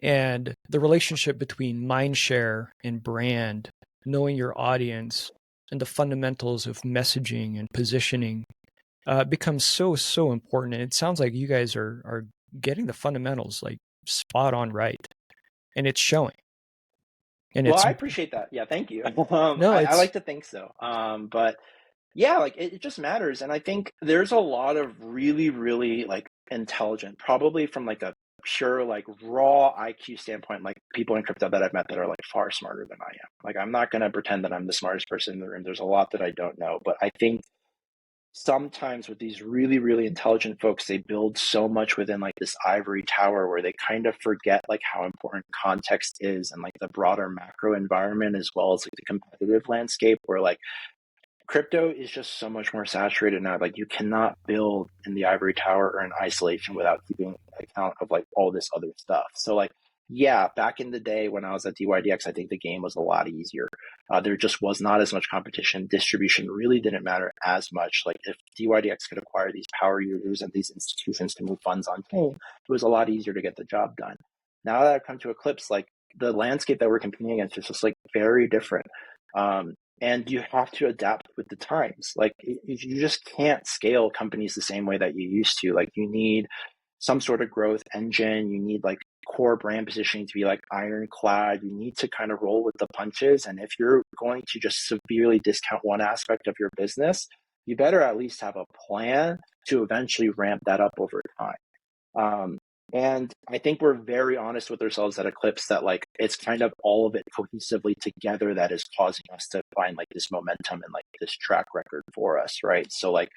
And the relationship between mindshare and brand, knowing your audience, and the fundamentals of messaging and positioning becomes so important. And it sounds like you guys are getting the fundamentals like spot on right, and it's showing. And well, it's I appreciate that. Yeah, thank you. no, I it's like to think so. But yeah, like it just matters. And I think there's a lot of really, really like intelligent, probably from like a pure like raw IQ standpoint, like people in crypto that I've met that are like far smarter than I am. Like I'm not gonna pretend that I'm the smartest person in the room. There's a lot that I don't know, but I think sometimes with these really, really intelligent folks, they build so much within like this ivory tower where they kind of forget like how important context is and like the broader macro environment, as well as like the competitive landscape, where like crypto is just so much more saturated now. Like you cannot build in the ivory tower or in isolation without keeping account of like all this other stuff. So like, yeah, back in the day when I was at DYDX, I think the game was a lot easier. There just was not as much competition. Distribution really didn't matter as much. Like if DYDX could acquire these power users and these institutions to move funds on chain, it was a lot easier to get the job done. Now that I've come to Eclipse, like the landscape that we're competing against is just like very different. And you have to adapt with the times. Like you just can't scale companies the same way that you used to. Like you need some sort of growth engine. You need like core brand positioning to be like ironclad. You need to kind of roll with the punches. And if you're going to just severely discount one aspect of your business, you better at least have a plan to eventually ramp that up over time. And I think we're very honest with ourselves at Eclipse that like it's kind of all of it cohesively together that is causing us to find like this momentum and like this track record for us, right? So like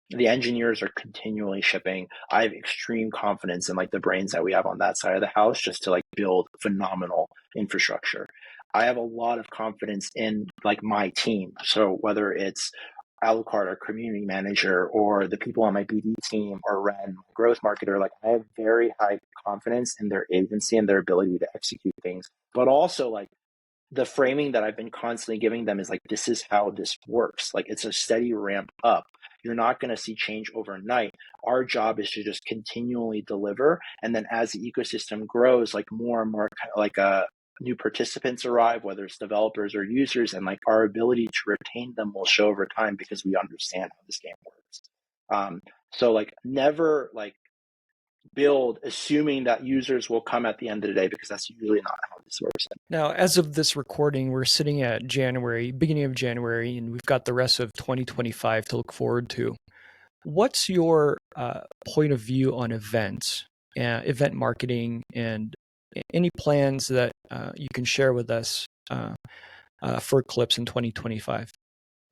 the engineers are continually shipping. I have extreme confidence in like the brains that we have on that side of the house just to like build phenomenal infrastructure. I have a lot of confidence in like my team. So whether it's Alucard, our community manager, or the people on my BD team, or Ren, growth marketer, like I have very high confidence in their agency and their ability to execute things. But also like the framing that I've been constantly giving them is like, this is how this works. Like it's a steady ramp up. You're not going to see change overnight. Our job is to just continually deliver. And then as the ecosystem grows, like more and more like new participants arrive, whether it's developers or users, and like our ability to retain them will show over time because we understand how this game works. So like never like build assuming that users will come at the end of the day, because that's usually not how this works. Now, as of this recording, we're sitting at January, beginning of January, and we've got the rest of 2025 to look forward to. What's your point of view on events, event marketing, and any plans that you can share with us for Eclipse in 2025?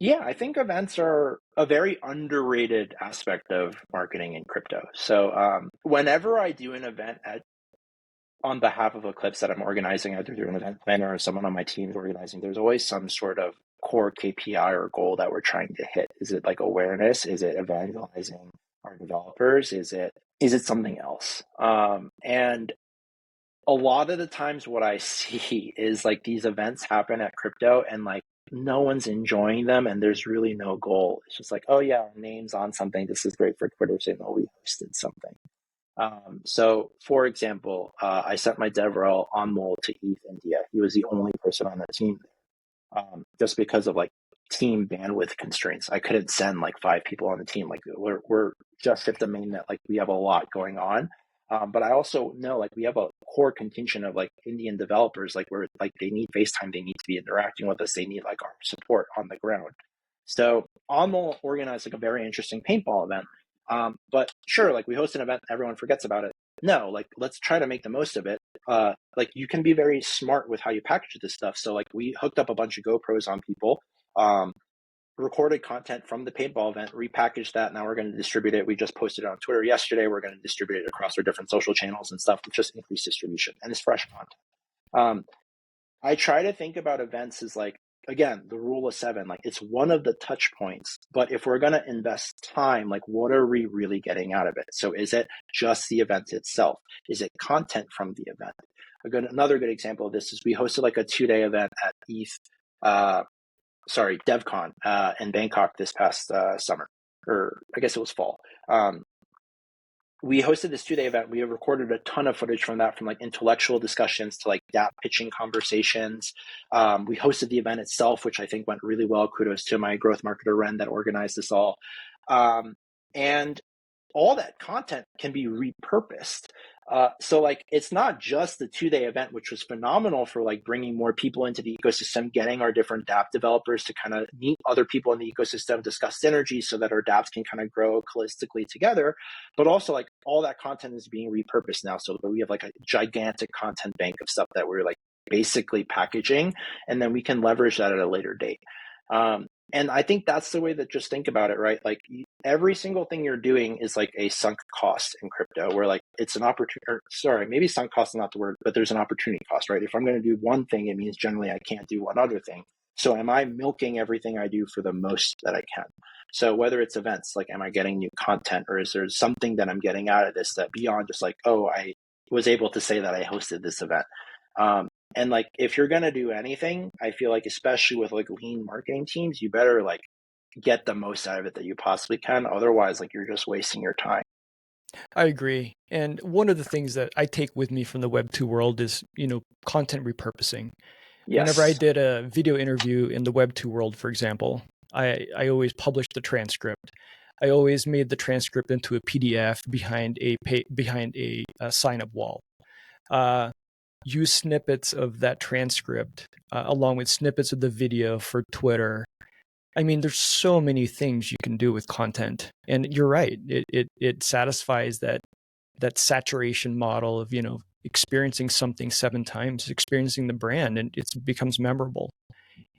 Yeah, I think events are a very underrated aspect of marketing in crypto. So whenever I do an event on behalf of Eclipse that I'm organizing, either through an event planner or someone on my team is organizing, there's always some sort of core KPI or goal that we're trying to hit. Is it like awareness? Is it evangelizing our developers? Is it something else? And a lot of the times what I see is like these events happen at crypto and like no one's enjoying them and there's really no goal. It's just like, oh yeah, our name's on something. This is great for Twitter saying, oh, we hosted something. So for example, I sent my DevRel Anmol to ETH India. He was the only person on the team, just because of like team bandwidth constraints. I couldn't send like 5 people on the team. Like we're just at the mainnet. Like we have a lot going on. But I also know like we have a core contingent of like Indian developers, like where like they need FaceTime, they need to be interacting with us, they need like our support on the ground. So Anmol organized like a very interesting paintball event. But sure, like we host an event, everyone forgets about it. No, like let's try to make the most of it. Like you can be very smart with how you package this stuff. So like we hooked up a bunch of GoPros on people, recorded content from the paintball event, repackaged that. Now we're going to distribute it. We just posted it on Twitter yesterday. We're going to distribute it across our different social channels and stuff, with just increased distribution, and it's fresh content. I try to think about events as like, again, the rule of 7, like it's one of the touch points, but if we're going to invest time, like what are we really getting out of it? So is it just the event itself? Is it content from the event? Another good example of this is we hosted like a 2-day event at DevCon in Bangkok this past summer, or I guess it was fall. We hosted this 2-day event. We have recorded a ton of footage from that, from like intellectual discussions to like DApp pitching conversations. We hosted the event itself, which I think went really well. Kudos to my growth marketer, Ren, that organized this all. And all that content can be repurposed. So like, it's not just the 2-day event, which was phenomenal for like bringing more people into the ecosystem, getting our different dApp developers to kind of meet other people in the ecosystem, discuss synergy so that our dApps can kind of grow holistically together. But also like all that content is being repurposed now. So that we have like a gigantic content bank of stuff that we're like basically packaging, and then we can leverage that at a later date. And I think that's the way that just think about it, right? Like every single thing you're doing is like a sunk cost in crypto, where like it's an opportunity, or sorry, maybe sunk cost is not the word, but there's an opportunity cost, right? If I'm going to do one thing, it means generally I can't do one other thing. So am I milking everything I do for the most that I can? So whether it's events, like am I getting new content, or is there something that I'm getting out of this that beyond just like, oh, I was able to say that I hosted this event. And like, if you're going to do anything, I feel like, especially with like lean marketing teams, you better like get the most out of it that you possibly can. Otherwise, like you're just wasting your time. I agree. And one of the things that I take with me from the Web2 world is, content repurposing. Whenever I Yes. did a video interview in the Web2 world, for example, I always published the transcript. I always made the transcript into a PDF behind a sign-up wall. Use snippets of that transcript along with snippets of the video for Twitter. I mean, there's so many things you can do with content, and you're right. It satisfies that saturation model of experiencing something 7 times, experiencing the brand, and it becomes memorable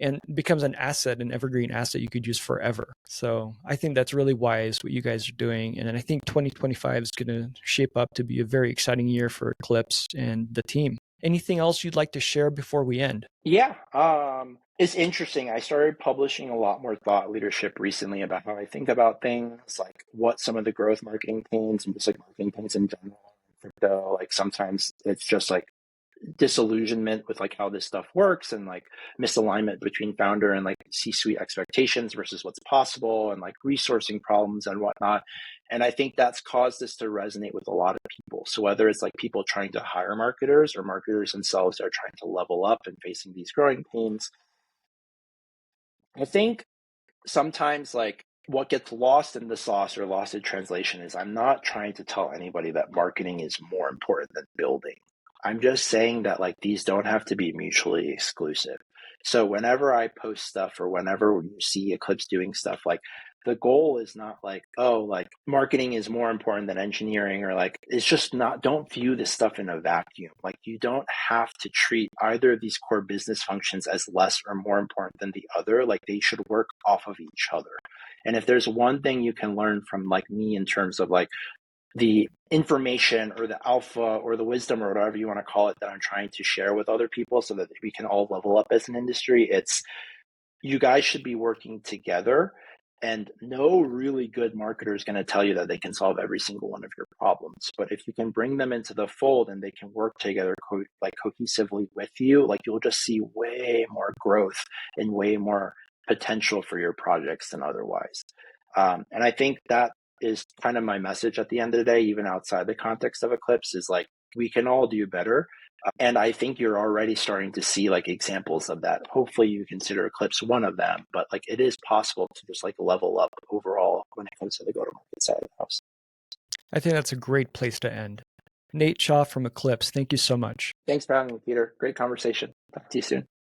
and becomes an asset, an evergreen asset you could use forever. So I think that's really wise what you guys are doing, and I think 2025 is going to shape up to be a very exciting year for Eclipse and the team. Anything else you'd like to share before we end? Yeah. It's interesting. I started publishing a lot more thought leadership recently about how I think about things, like what some of the growth marketing pains and just like marketing pains in general in crypto. Like sometimes it's just like disillusionment with like how this stuff works, and like misalignment between founder and like C-suite expectations versus what's possible, and like resourcing problems and whatnot. And I think that's caused this to resonate with a lot of people. So whether it's like people trying to hire marketers, or marketers themselves are trying to level up and facing these growing pains, I think sometimes like what gets lost in the sauce or lost in translation is, I'm not trying to tell anybody that marketing is more important than building. I'm just saying that like these don't have to be mutually exclusive. So whenever I post stuff, or whenever you see Eclipse doing stuff, like the goal is not like, oh, like marketing is more important than engineering, or like it's just not, don't view this stuff in a vacuum. Like you don't have to treat either of these core business functions as less or more important than the other. Like they should work off of each other. And if there's one thing you can learn from like me in terms of like the information or the alpha or the wisdom or whatever you want to call it that I'm trying to share with other people so that we can all level up as an industry, it's you guys should be working together. And no really good marketer is going to tell you that they can solve every single one of your problems. But if you can bring them into the fold and they can work together like cohesively with you, like you'll just see way more growth and way more potential for your projects than otherwise. And I think that is kind of my message at the end of the day, even outside the context of Eclipse, is like we can all do better. And I think you're already starting to see like examples of that. Hopefully you consider Eclipse one of them, but like it is possible to just like level up overall when it comes to the go-to-market side of the house. I think that's a great place to end. Nate Shaw from Eclipse, thank you so much. Thanks for having me, Peter. Great conversation. Talk to you soon.